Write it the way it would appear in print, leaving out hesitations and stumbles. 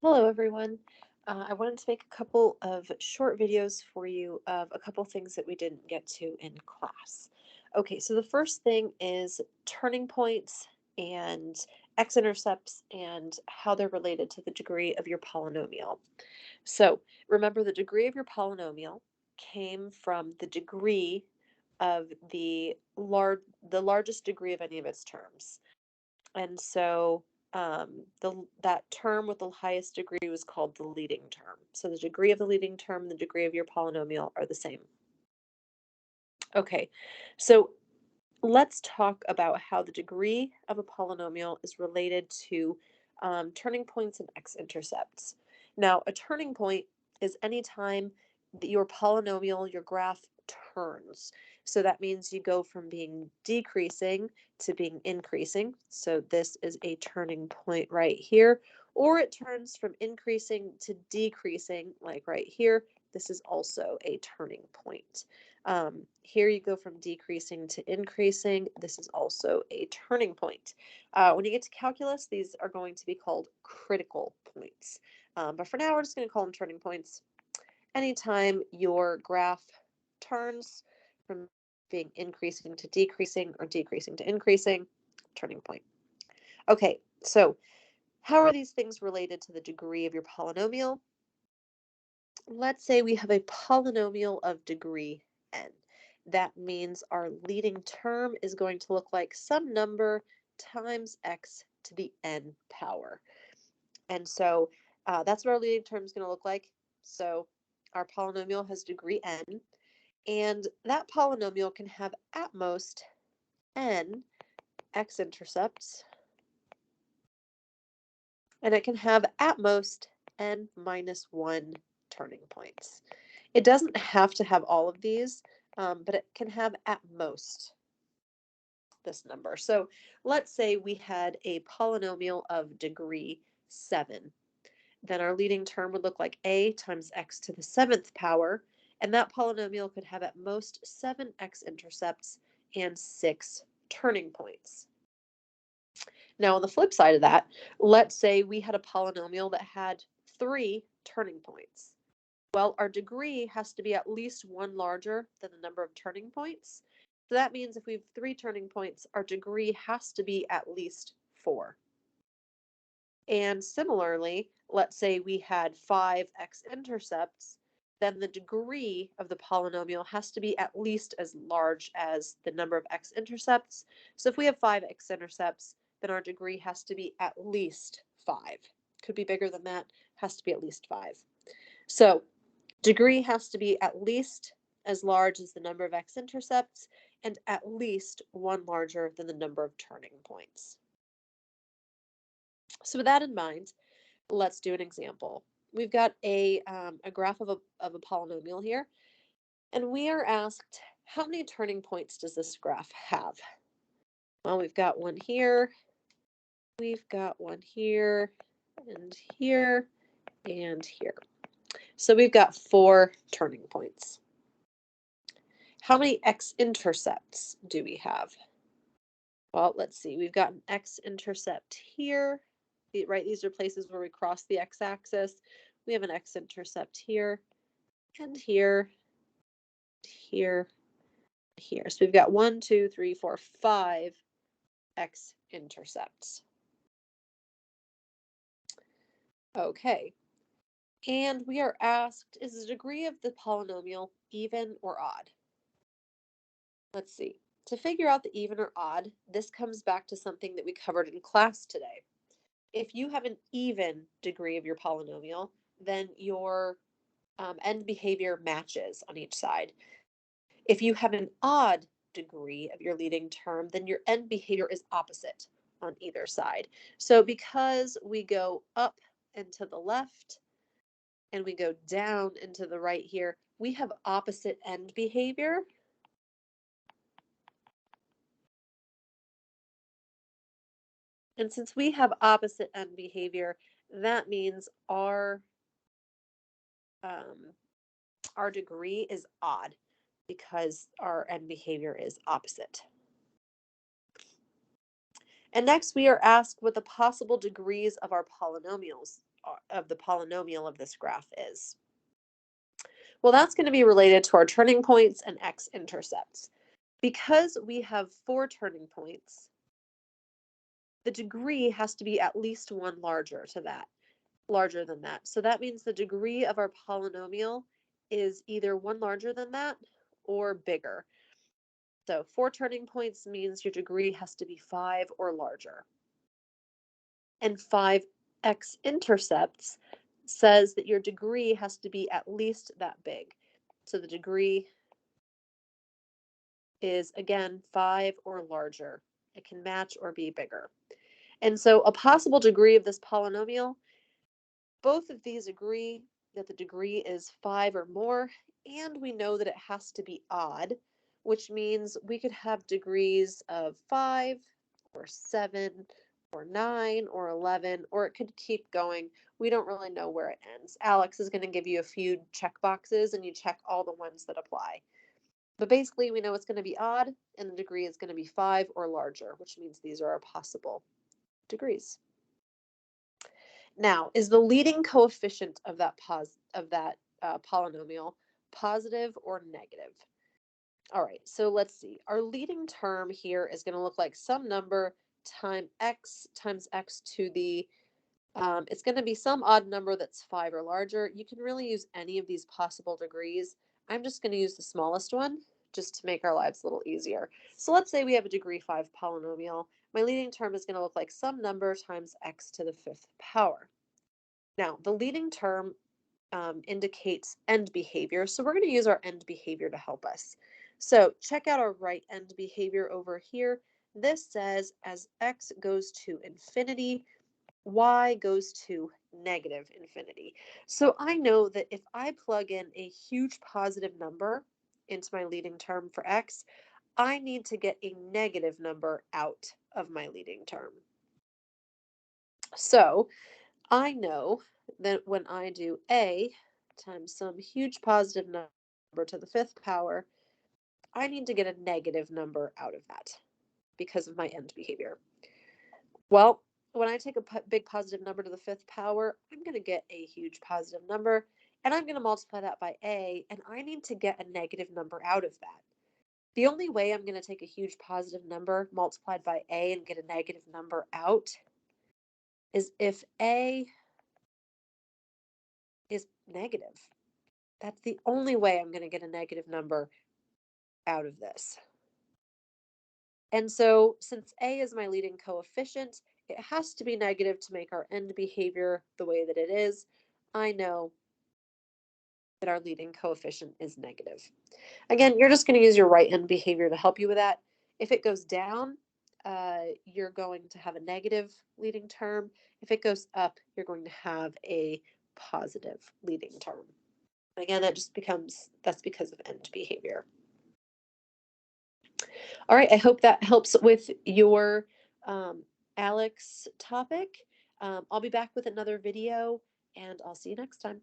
Hello, everyone. I wanted to make a couple of short videos for you of a couple things that we didn't get to in class. Okay, so the first thing is turning points and x-intercepts and how they're related to the degree of your polynomial. So remember, the degree of your polynomial came from the degree of the largest degree of any of its terms. And so that term with the highest degree was called the leading term. So the degree of the leading term and the degree of your polynomial are the same. Okay, so let's talk about how the degree of a polynomial is related to turning points and x-intercepts. Now, a turning point is any time that your polynomial, your graph, turns. So that means you go from being decreasing to being increasing. So this is a turning point right here. Or it turns from increasing to decreasing, like right here. This is also a turning point. Here you go from decreasing to increasing. This is also a turning point. When you get to calculus, these are going to be called critical points. But for now, we're just going to call them turning points. Anytime your graph turns from being increasing to decreasing or decreasing to increasing, turning point. Okay, so how are these things related to the degree of your polynomial? Let's say we have a polynomial of degree n. That means our leading term is going to look like some number times x to the n power. And so that's what our leading term is going to look like. So our polynomial has degree n, and that polynomial can have at most n x-intercepts, and it can have at most n minus 1 turning points. It doesn't have to have all of these, but it can have at most this number. So let's say we had a polynomial of degree 7. Then our leading term would look like a times x to the 7th power, and that polynomial could have at most 7 x-intercepts and 6 turning points. Now, on the flip side of that, let's say we had a polynomial that had 3 turning points. Well, our degree has to be at least 1 larger than the number of turning points. So that means if we have 3 turning points, our degree has to be at least 4. And similarly, let's say we had 5 x-intercepts, then the degree of the polynomial has to be at least as large as the number of x-intercepts. So if we have 5 x-intercepts, then our degree has to be at least 5. Could be bigger than that, has to be at least 5. So degree has to be at least as large as the number of x-intercepts and at least 1 larger than the number of turning points. So with that in mind, let's do an example. We've got a graph of a polynomial here, and we are asked, how many turning points does this graph have? Well, we've got one here, we've got one here, and here, and here. So we've got 4 turning points. How many x-intercepts do we have? Well, let's see. We've got an x-intercept here, right? These are places where we cross the x-axis. We have an x-intercept here, and here, here, here. So we've got 1, 2, 3, 4, 5 x-intercepts. Okay. And we are asked, is the degree of the polynomial even or odd? Let's see. To figure out the even or odd, this comes back to something that we covered in class today. If you have an even degree of your polynomial, then your end behavior matches on each side. If you have an odd degree of your leading term, then your end behavior is opposite on either side. So because we go up and to the left and we go down and to the right here, we have opposite end behavior. And since we have opposite end behavior, that means our degree is odd because our end behavior is opposite. And next we are asked what the possible degrees of our polynomials of the polynomial of this graph is? Well, that's going to be related to our turning points and x-intercepts. Because we have 4 turning points, the degree has to be at least 1 larger than that. So that means the degree of our polynomial is either 1 larger than that or bigger. So 4 turning points means your degree has to be 5 or larger. And 5 x-intercepts says that your degree has to be at least that big. So the degree is, again, 5 or larger. It can match or be bigger. And so a possible degree of this polynomial, both of these agree that the degree is 5 or more, and we know that it has to be odd, which means we could have degrees of 5 or 7 or 9 or 11, or it could keep going. We don't really know where it ends. Alex is going to give you a few check boxes, and you check all the ones that apply. But basically, we know it's going to be odd, and the degree is going to be 5 or larger, which means these are our possible degrees. Now, is the leading coefficient of that polynomial positive or negative? All right, so let's see. Our leading term here is going to look like some number times x to the, it's going to be some odd number that's 5 or larger. You can really use any of these possible degrees. I'm just going to use the smallest one just to make our lives a little easier. So let's say we have a degree 5 polynomial. My leading term is going to look like some number times x to the 5th power. Now, the leading term indicates end behavior, so we're going to use our end behavior to help us. So check out our right end behavior over here. This says as x goes to infinity, y goes to negative infinity. So I know that if I plug in a huge positive number into my leading term for x, I need to get a negative number out of my leading term. So I know that when I do a times some huge positive number to the 5th power, I need to get a negative number out of that because of my end behavior. Well, when I take a big positive number to the 5th power, I'm going to get a huge positive number, and I'm going to multiply that by a, and I need to get a negative number out of that. The only way I'm going to take a huge positive number multiplied by a and get a negative number out is if a is negative. That's the only way I'm going to get a negative number out of this. And so since a is my leading coefficient, it has to be negative to make our end behavior the way that it is. I know that our leading coefficient is negative. Again, you're just going to use your right end behavior to help you with that. If it goes down, you're going to have a negative leading term. If it goes up, you're going to have a positive leading term. Again, that's because of end behavior. All right, I hope that helps with your Alex topic. I'll be back with another video, and I'll see you next time.